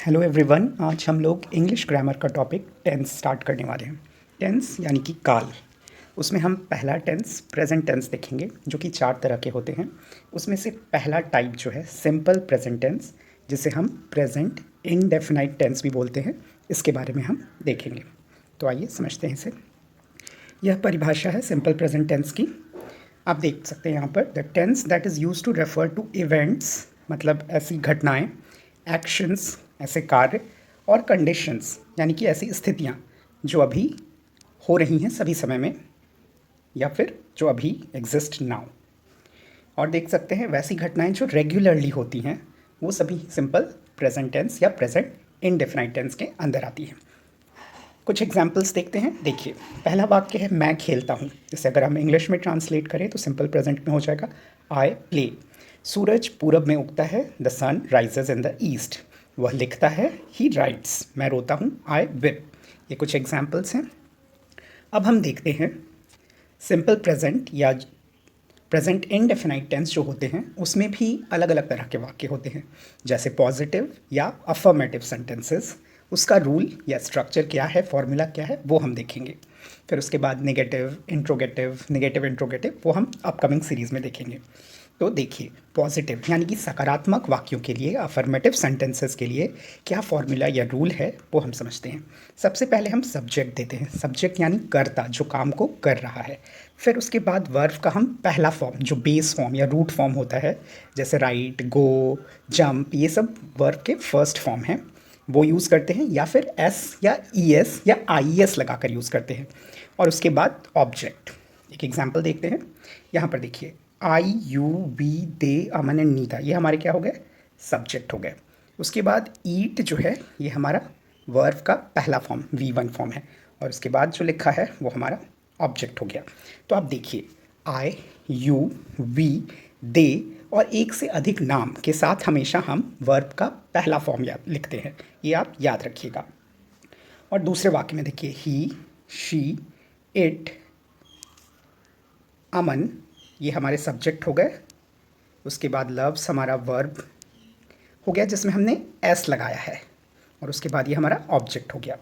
Hello everyone. आज हम लोग इंग्लिश ग्रामर का टॉपिक टेंस स्टार्ट करने वाले हैं। टेंस यानी कि काल। उसमें हम पहला टेंस प्रेजेंट टेंस देखेंगे जो कि 4 तरह के होते हैं। उसमें से पहला टाइप जो है सिंपल प्रेजेंट टेंस, जिसे हम प्रेजेंट इंडेफिनाइट टेंस भी बोलते हैं, इसके बारे में हम देखेंगे। तो आइए समझते हैं इसे। यह परिभाषा है सिंपल प्रेजेंट टेंस की। आप देख सकते हैं यहाँ पर, the tense that is use to refer to events, मतलब ऐसी घटनाएं, एक्शंस ऐसे कार्य, और कंडीशंस यानी कि ऐसी स्थितियाँ जो अभी हो रही हैं सभी समय में, या फिर जो अभी एग्जिस्ट नाउ। और देख सकते हैं वैसी घटनाएं जो रेगुलरली होती हैं, वो सभी सिंपल प्रेजेंट टेंस या प्रेजेंट इंडेफिनाइट टेंस के अंदर आती हैं। कुछ एग्जाम्पल्स देखते हैं। देखिए, पहला वाक्य है मैं खेलता हूँ। जैसे अगर हम इंग्लिश में ट्रांसलेट करें तो सिंपल प्रेजेंट में हो जाएगा आई प्ले। सूरज पूरब में उगता है, the sun rises in the east. वह लिखता है, ही राइट्स। मैं रोता हूँ, आई विप। ये कुछ एग्जाम्पल्स हैं। अब हम देखते हैं सिंपल प्रेजेंट या प्रेजेंट इनडेफिनाइट टेंस जो होते हैं, उसमें भी अलग अलग तरह के वाक्य होते हैं। जैसे पॉजिटिव या अफर्मेटिव सेंटेंसेस, उसका रूल या स्ट्रक्चर क्या है, फॉर्मूला क्या है, वो हम देखेंगे। फिर उसके बाद नेगेटिव इंट्रोगेटिव, वो हम अपकमिंग सीरीज़ में देखेंगे। तो देखिए, पॉजिटिव यानी कि सकारात्मक वाक्यों के लिए, अफर्मेटिव सेंटेंसेस के लिए क्या फॉर्मूला या रूल है, वो हम समझते हैं। सबसे पहले हम सब्जेक्ट देते हैं। सब्जेक्ट यानी कर्ता, जो काम को कर रहा है। फिर उसके बाद वर्ब का हम पहला फॉर्म, जो बेस फॉर्म या रूट फॉर्म होता है, जैसे राइट, गो, जंप, ये सब वर्ब के फर्स्ट फॉर्म हैं, वो यूज़ करते हैं। या फिर एस या ई एस या आई एस लगा कर यूज़ करते हैं। और उसके बाद ऑब्जेक्ट। एक एग्जाम्पल देखते हैं। यहाँ पर देखिए, I you we they Aman and Nita, ये हमारे क्या हो गए, सब्जेक्ट हो गए। उसके बाद ईट जो है, ये हमारा वर्ब का पहला फॉर्म, V1 फॉर्म है। और उसके बाद जो लिखा है वो हमारा ऑब्जेक्ट हो गया। तो आप देखिए, आई यू वी दे और एक से अधिक नाम के साथ हमेशा हम वर्ब का पहला फॉर्म याद लिखते हैं, ये आप याद रखिएगा। और दूसरे वाक्य में देखिए, ही, शी, इट, अमन, ये हमारे सब्जेक्ट हो गए। उसके बाद लव्स हमारा वर्ब हो गया, जिसमें हमने एस लगाया है। और उसके बाद ये हमारा ऑब्जेक्ट हो गया।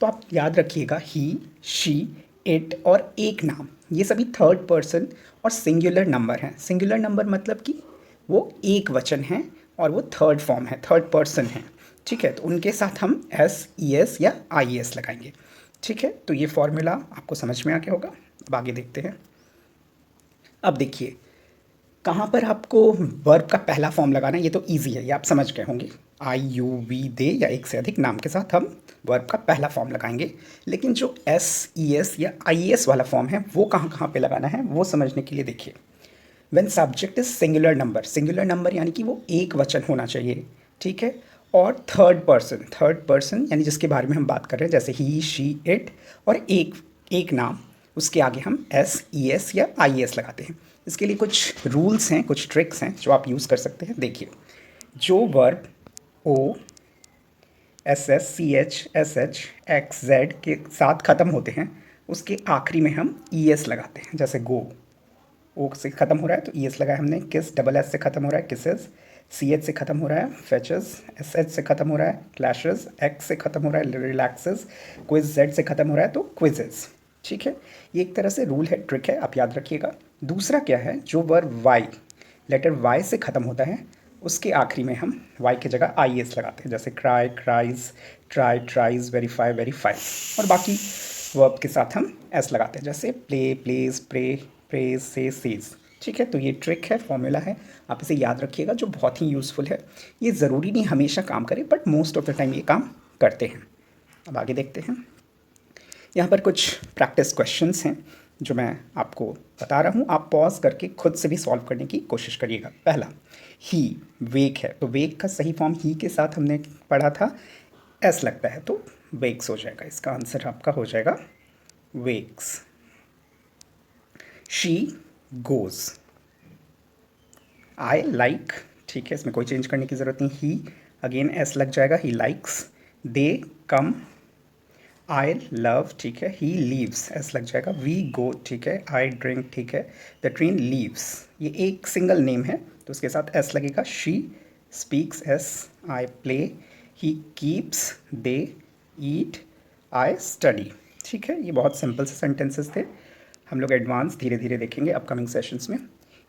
तो आप याद रखिएगा, ही, शी, इट और एक नाम, ये सभी थर्ड पर्सन और सिंगुलर नंबर हैं। सिंगुलर नंबर मतलब कि वो एक वचन है और वो थर्ड फॉर्म है, थर्ड पर्सन है। ठीक है, तो उनके साथ हम एस, ई एस या आई एस लगाएंगे। ठीक है, तो ये फॉर्मूला आपको समझ में आ गया होगा। अब आगे देखते हैं। अब देखिए, कहाँ पर आपको वर्ब का पहला फॉर्म लगाना है, ये तो इजी है, ये आप समझ गए होंगे। आई यू वी दे या एक से अधिक नाम के साथ हम वर्ब का पहला फॉर्म लगाएंगे। लेकिन जो एस, ई एस या आई एस वाला फॉर्म है, वो कहाँ कहाँ पे लगाना है, वो समझने के लिए देखिए। When subject is singular number यानी कि वो एक वचन होना चाहिए। ठीक है, और थर्ड पर्सन यानी जिसके बारे में हम बात कर रहे हैं, जैसे ही, शी, इट, और एक नाम, उसके आगे हम एस, ई एस या आई एस लगाते हैं। इसके लिए कुछ रूल्स हैं, कुछ ट्रिक्स हैं जो आप यूज़ कर सकते हैं। देखिए, जो verb O, S S, C H, S H, X, Z के साथ ख़त्म होते हैं, उसके आखिरी में हम ई एस लगाते हैं। जैसे गो, ओ से ख़त्म हो रहा है तो ई एस लगाया हमने। किस, डबल एस से ख़त्म हो रहा है, किसेस। सी एच से ख़त्म हो रहा है, फैचेस। एस एच से ख़त्म हो रहा है, क्लैशेस। एक्स से ख़त्म हो रहा है, रिलैक्सेस। क्विज, जेड से ख़त्म हो रहा है तो क्विजेस। ठीक है, ये एक तरह से रूल है, ट्रिक है, आप याद रखिएगा। दूसरा क्या है, जो वर्ब वाई, लेटर वाई से ख़त्म होता है, उसके आखिरी में हम वाई की जगह आई एस लगाते हैं। जैसे cry, cries, try, tries, verify, verify. और बाकी वर्ब के साथ हम एस लगाते हैं, जैसे प्ले, प्लेज, प्रे, प्रेज, से, सेज। ठीक है, तो ये ट्रिक है, फॉर्मूला है, आप इसे याद रखिएगा, जो बहुत ही यूज़फुल है। ये ज़रूरी नहीं हमेशा काम करे, but most of the time ये काम करते हैं। अब आगे देखते हैं। यहाँ पर कुछ प्रैक्टिस क्वेश्चंस हैं जो मैं आपको बता रहा हूँ, आप पॉज करके खुद से भी सॉल्व करने की कोशिश करिएगा। पहला, ही, वेक है, तो वेक का सही फॉर्म ही के साथ हमने पढ़ा था, एस लगता है तो वेक्स हो जाएगा। इसका आंसर आपका हो जाएगा वेक्स। She goes. आई लाइक, ठीक है, इसमें कोई चेंज करने की ज़रूरत नहीं। ही, अगेन एस लग जाएगा, he likes. They come, I love, ठीक है। ही लीव्स, एस लग जाएगा। वी गो, ठीक है। आई ड्रिंक, ठीक है। द ट्रेन लीव्स, ये एक सिंगल नेम है तो उसके साथ एस लगेगा। She speaks, S. I play, he keeps, they, eat, I study. ठीक है, ये बहुत सिंपल से सेंटेंसेस थे। हम लोग एडवांस धीरे धीरे देखेंगे अपकमिंग सेशंस में।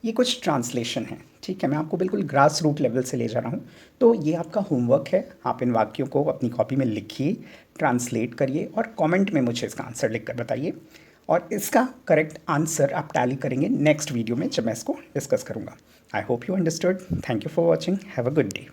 ये कुछ ट्रांसलेशन है, ठीक है, मैं आपको बिल्कुल ग्रास रूट लेवल से ले जा रहा हूँ। तो ये आपका होमवर्क है, आप इन वाक्यों को अपनी कॉपी में लिखिए, ट्रांसलेट करिए और कमेंट में मुझे इसका आंसर लिख कर बताइए। और इसका करेक्ट आंसर आप टैली करेंगे नेक्स्ट वीडियो में जब मैं इसको डिस्कस करूँगा। I hope you understood. Thank you for watching. Have a good day.